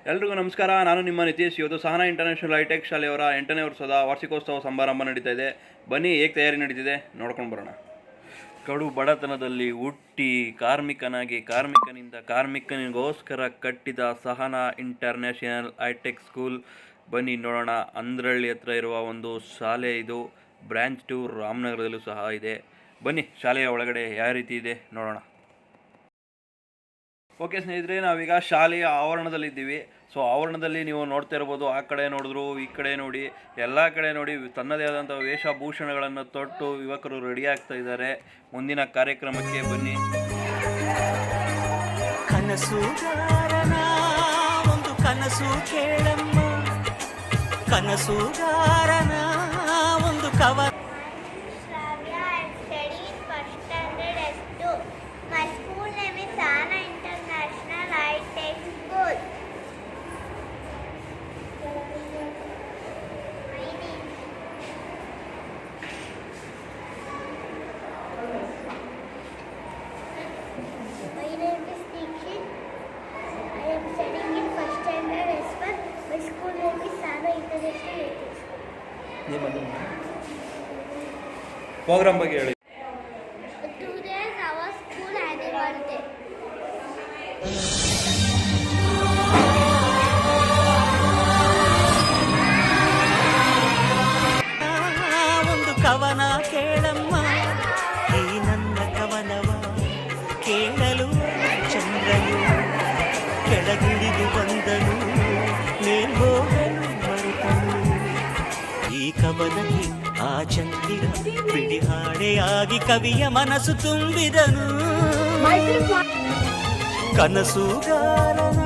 ಎಲ್ರಿಗೂ ನಮಸ್ಕಾರ. ನಾನು ನಿಮ್ಮ ನಿತೀಶ್. ಇವತ್ತು ಸಹನಾ ಇಂಟರ್ನ್ಯಾಷನಲ್ ಹೈಟೆಕ್ ಶಾಲೆಯವರ 8ನೇ ವರ್ಷದ ವಾರ್ಷಿಕೋತ್ಸವ ಸಮಾರಂಭ ನಡೀತಾ ಇದೆ. ಬನ್ನಿ, ಹೇಗೆ ತಯಾರಿ ನಡೀತಿದೆ ನೋಡ್ಕೊಂಡು ಬರೋಣ. ಕಡು ಬಡತನದಲ್ಲಿ ಹುಟ್ಟಿ ಕಾರ್ಮಿಕನಿಂದ ಕಾರ್ಮಿಕನಿಗೋಸ್ಕರ ಕಟ್ಟಿದ ಸಹನಾ ಇಂಟರ್ನ್ಯಾಷನಲ್ ಹೈಟೆಕ್ ಸ್ಕೂಲ್. ಬನ್ನಿ ನೋಡೋಣ. ಅಂದ್ರಳ್ಳಿ ಹತ್ರ ಇರುವ ಒಂದು ಶಾಲೆ ಇದು. ಬ್ರಾಂಚ್ 2 ರಾಮನಗರದಲ್ಲೂ ಸಹ ಇದೆ. ಬನ್ನಿ, ಶಾಲೆಯ ಒಳಗಡೆ ಯಾವ ರೀತಿ ಇದೆ ನೋಡೋಣ. ಓಕೆ ಸ್ನೇಹಿತರೆ, ನಾವೀಗ ಶಾಲೆಯ ಆವರಣದಲ್ಲಿದ್ದೀವಿ. ಸೊ ಆವರಣದಲ್ಲಿ ನೀವು ನೋಡ್ತಾ ಇರ್ಬೋದು, ಆ ಕಡೆ ನೋಡಿದ್ರು ಈ ಕಡೆ ನೋಡಿ, ಎಲ್ಲ ಕಡೆ ನೋಡಿ ತನ್ನದೇ ಆದಂಥ ವೇಷಭೂಷಣಗಳನ್ನು ತೊಟ್ಟು ಯುವಕರು ರೆಡಿ ಆಗ್ತಾ ಇದ್ದಾರೆ ಮುಂದಿನ ಕಾರ್ಯಕ್ರಮಕ್ಕೆ. ಬನ್ನಿ. ಕನಸುಗಾರನ ಒಂದು ಕನಸು ಕೇಳಮ್ಮ, ಕನಸುಗಾರನ ಒಂದು ಕವ. ಪ್ರೋಗ್ರಾಮ್ ಬಗ್ಗೆ ಹೇಳಿ. ಒಂದು ಕವನ ಕೇಳಮ್ಮ, ಈ ನನ್ನ ಕವನವ ಕೇಳಲು ಚಂದ್ರನು ಕೆಳಗಿಳಿದು ಬಂದನು, ಮೇಲ್ಹೋಗಲು ಮರೆತನು. ಈ ಕವನಕ್ಕೆ ಆ ಚಂದಿರ ಬಿಡಿ ಹಾಡೆಯಾಗಿ ಕವಿಯ ಮನಸ್ಸು ತುಂಬಿದನು. ಕನಸುಗಾರನ